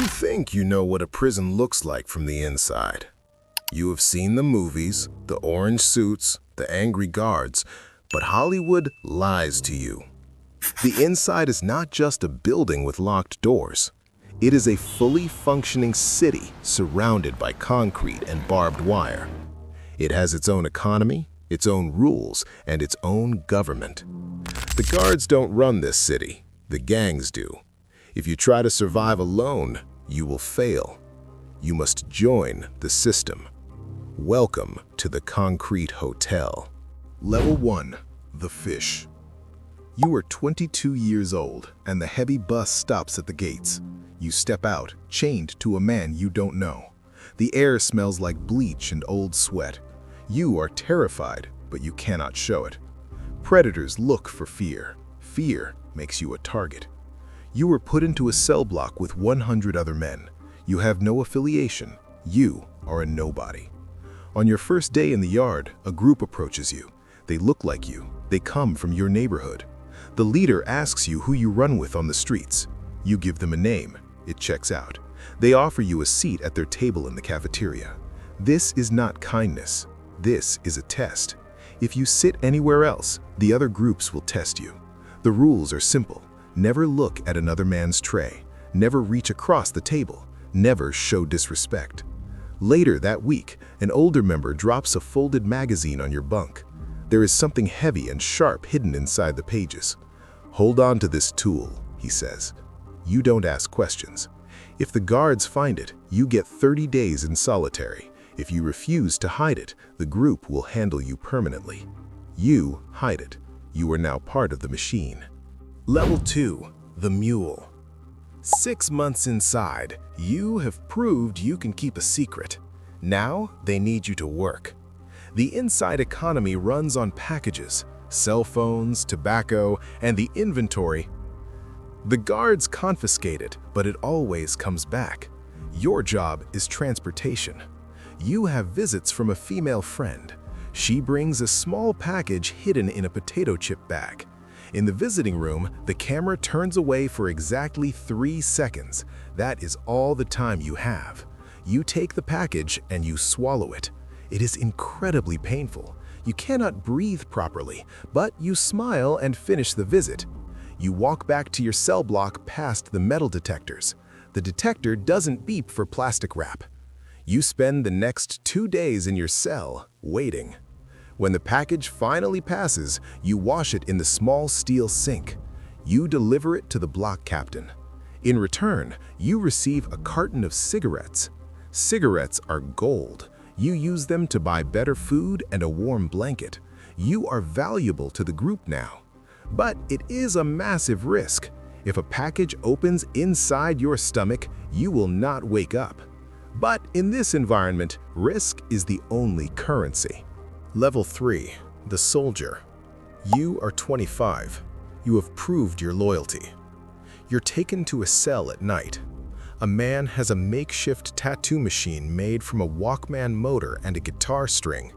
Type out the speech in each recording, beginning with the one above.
You think you know what a prison looks like from the inside. You have seen the movies, the orange suits, the angry guards, but Hollywood lies to you. The inside is not just a building with locked doors. It is a fully functioning city surrounded by concrete and barbed wire. It has its own economy, its own rules, and its own government. The guards don't run this city, the gangs do. If you try to survive alone, you will fail. You must join the system. Welcome to the Concrete Hotel. Level 1. The Fish. You are 22 years old, and the heavy bus stops at the gates. You step out, chained to a man you don't know. The air smells like bleach and old sweat. You are terrified, but you cannot show it. Predators look for fear. Fear makes you a target. You were put into a cell block with 100 other men. You have no affiliation. You are a nobody. On your first day in the yard, a group approaches you. They look like you. They come from your neighborhood. The leader asks you who you run with on the streets. You give them a name. It checks out. They offer you a seat at their table in the cafeteria. This is not kindness. This is a test. If you sit anywhere else, the other groups will test you. The rules are simple. Never look at another man's tray. Never reach across the table. Never show disrespect. Later that week, an older member drops a folded magazine on your bunk. There is something heavy and sharp hidden inside the pages. Hold on to this tool, he says. You don't ask questions. If the guards find it, you get 30 days in solitary. If you refuse to hide it, the group will handle you permanently. You hide it. You are now part of the machine. Level 2. The Mule. 6 months inside, you have proved you can keep a secret. Now they need you to work. The inside economy runs on packages, cell phones, tobacco, and the inventory. The guards confiscate it, but it always comes back. Your job is transportation. You have visits from a female friend. She brings a small package hidden in a potato chip bag. In the visiting room, the camera turns away for exactly 3 seconds. That is all the time you have. You take the package and you swallow it. It is incredibly painful. You cannot breathe properly, but you smile and finish the visit. You walk back to your cell block past the metal detectors. The detector doesn't beep for plastic wrap. You spend the next 2 days in your cell, waiting. When the package finally passes, you wash it in the small steel sink. You deliver it to the block captain. In return, you receive a carton of cigarettes. Cigarettes are gold. You use them to buy better food and a warm blanket. You are valuable to the group now. But it is a massive risk. If a package opens inside your stomach, you will not wake up. But in this environment, risk is the only currency. Level 3. The Soldier. You are 25. You have proved your loyalty. You're taken to a cell at night. A man has a makeshift tattoo machine made from a Walkman motor and a guitar string.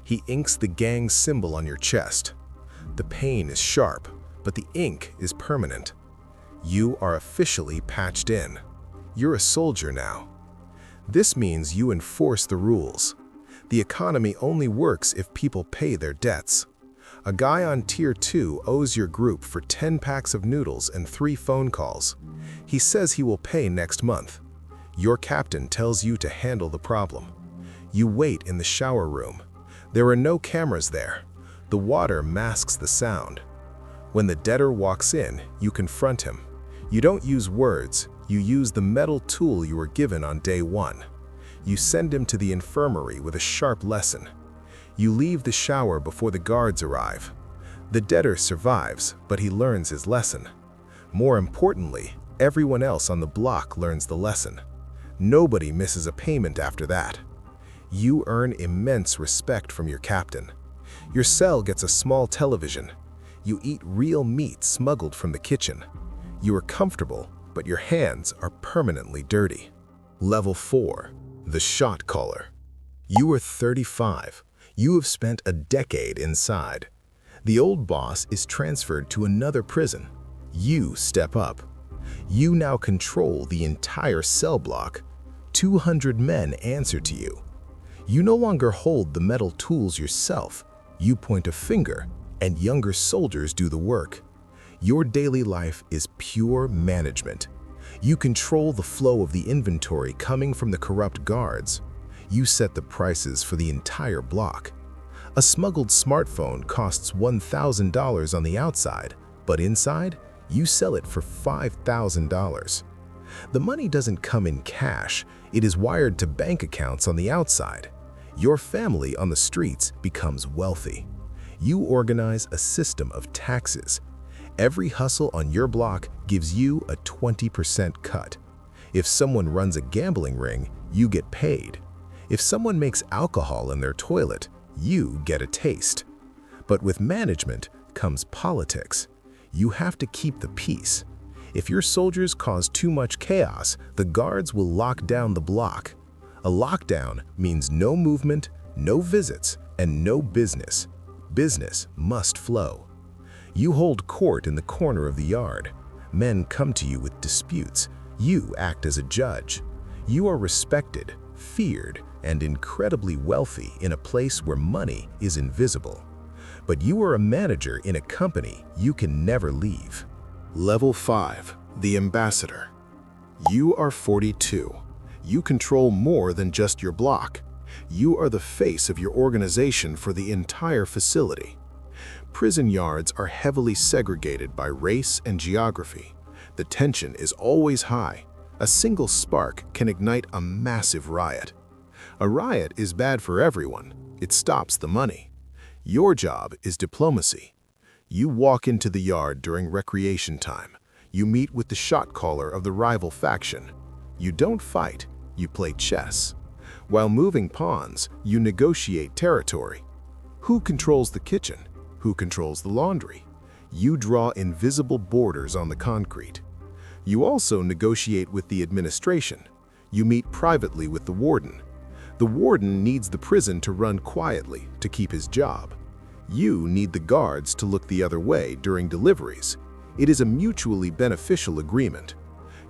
He inks the gang symbol on your chest. The pain is sharp, but the ink is permanent. You are officially patched in. You're a soldier now. This means you enforce the rules. The economy only works if people pay their debts. A guy on Tier 2 owes your group for 10 packs of noodles and 3 phone calls. He says he will pay next month. Your captain tells you to handle the problem. You wait in the shower room. There are no cameras there. The water masks the sound. When the debtor walks in, you confront him. You don't use words. You use the metal tool you were given on day 1. You send him to the infirmary with a sharp lesson. You leave the shower before the guards arrive. The debtor survives, but he learns his lesson. More importantly, everyone else on the block learns the lesson. Nobody misses a payment after that. You earn immense respect from your captain. Your cell gets a small television. You eat real meat smuggled from the kitchen. You are comfortable, but your hands are permanently dirty. Level 4. The Shot Caller. You are 35. You have spent a decade inside. The old boss is transferred to another prison. You step up. You now control the entire cell block. 200 men answer to you. You no longer hold the metal tools yourself. You point a finger, and younger soldiers do the work. Your daily life is pure management. You control the flow of the inventory coming from the corrupt guards. You set the prices for the entire block. A smuggled smartphone costs $1,000 on the outside, but inside, you sell it for $5,000. The money doesn't come in cash, it is wired to bank accounts on the outside. Your family on the streets becomes wealthy. You organize a system of taxes. Every hustle on your block gives you a 20% cut. If someone runs a gambling ring, you get paid. If someone makes alcohol in their toilet, you get a taste. But with management comes politics. You have to keep the peace. If your soldiers cause too much chaos, the guards will lock down the block. A lockdown means no movement, no visits, and no business. Business must flow. You hold court in the corner of the yard. Men come to you with disputes. You act as a judge. You are respected, feared, and incredibly wealthy in a place where money is invisible. But you are a manager in a company you can never leave. Level 5, the ambassador. You are 42. You control more than just your block. You are the face of your organization for the entire facility. Prison yards are heavily segregated by race and geography. The tension is always high. A single spark can ignite a massive riot. A riot is bad for everyone. It stops the money. Your job is diplomacy. You walk into the yard during recreation time. You meet with the shot caller of the rival faction. You don't fight, you play chess. While moving pawns, you negotiate territory. Who controls the kitchen? Who controls the laundry? You draw invisible borders on the concrete. You also negotiate with the administration. You meet privately with the warden. The warden needs the prison to run quietly to keep his job. You need the guards to look the other way during deliveries. It is a mutually beneficial agreement.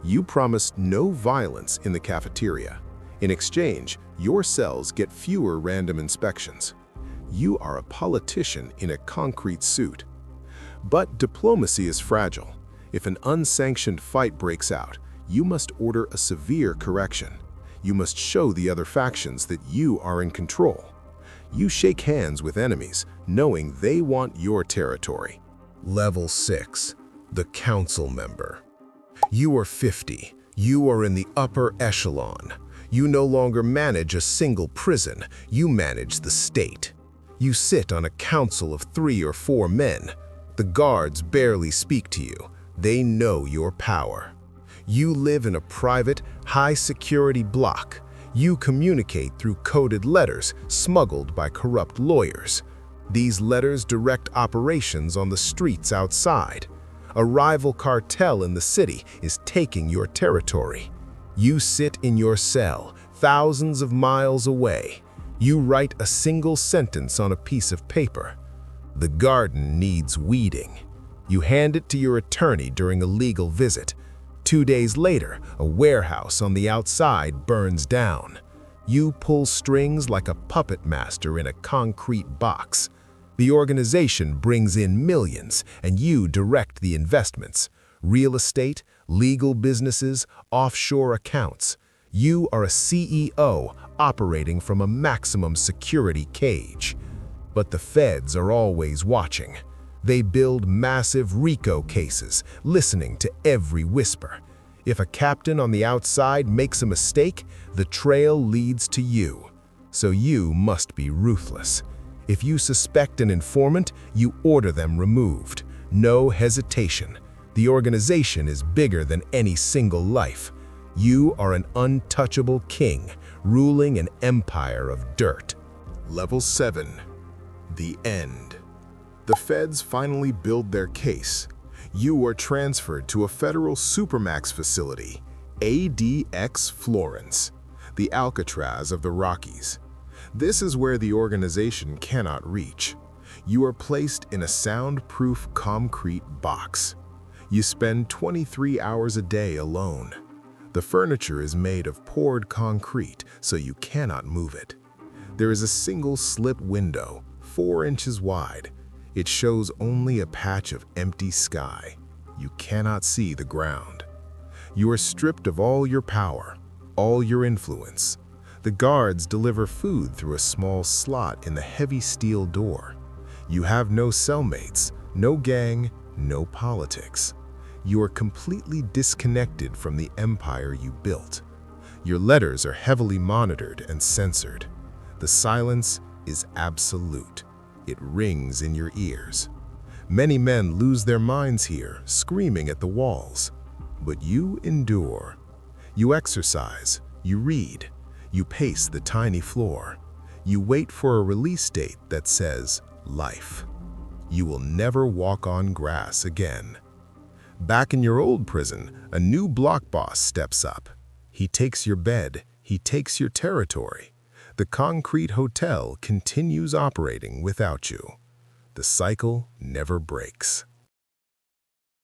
You promise no violence in the cafeteria. In exchange, your cells get fewer random inspections. You are a politician in a concrete suit. But diplomacy is fragile. If an unsanctioned fight breaks out, you must order a severe correction. You must show the other factions that you are in control. You shake hands with enemies, knowing they want your territory. Level 6, the council member. You are 50. You are in the upper echelon. You no longer manage a single prison, you manage the state. You sit on a council of 3 or 4 men. The guards barely speak to you. They know your power. You live in a private, high-security block. You communicate through coded letters smuggled by corrupt lawyers. These letters direct operations on the streets outside. A rival cartel in the city is taking your territory. You sit in your cell, thousands of miles away. You write a single sentence on a piece of paper. The garden needs weeding. You hand it to your attorney during a legal visit. 2 days later, a warehouse on the outside burns down. You pull strings like a puppet master in a concrete box. The organization brings in millions, and you direct the investments. Real estate, legal businesses, offshore accounts. You are a CEO operating from a maximum security cage. But the feds are always watching. They build massive RICO cases, listening to every whisper. If a captain on the outside makes a mistake, the trail leads to you. So you must be ruthless. If you suspect an informant, you order them removed. No hesitation. The organization is bigger than any single life. You are an untouchable king, ruling an empire of dirt. Level 7. The end. The feds finally build their case. You are transferred to a federal supermax facility, ADX Florence, the Alcatraz of the Rockies. This is where the organization cannot reach. You are placed in a soundproof concrete box. You spend 23 hours a day alone. The furniture is made of poured concrete, so you cannot move it. There is a single slip window, 4 inches wide. It shows only a patch of empty sky. You cannot see the ground. You are stripped of all your power, all your influence. The guards deliver food through a small slot in the heavy steel door. You have no cellmates, no gang, no politics. You are completely disconnected from the empire you built. Your letters are heavily monitored and censored. The silence is absolute. It rings in your ears. Many men lose their minds here, screaming at the walls. But you endure. You exercise, you read, you pace the tiny floor. You wait for a release date that says, life. You will never walk on grass again. Back in your old prison, a new block boss steps up. He takes your bed, he takes your territory. The concrete hotel continues operating without you. The cycle never breaks.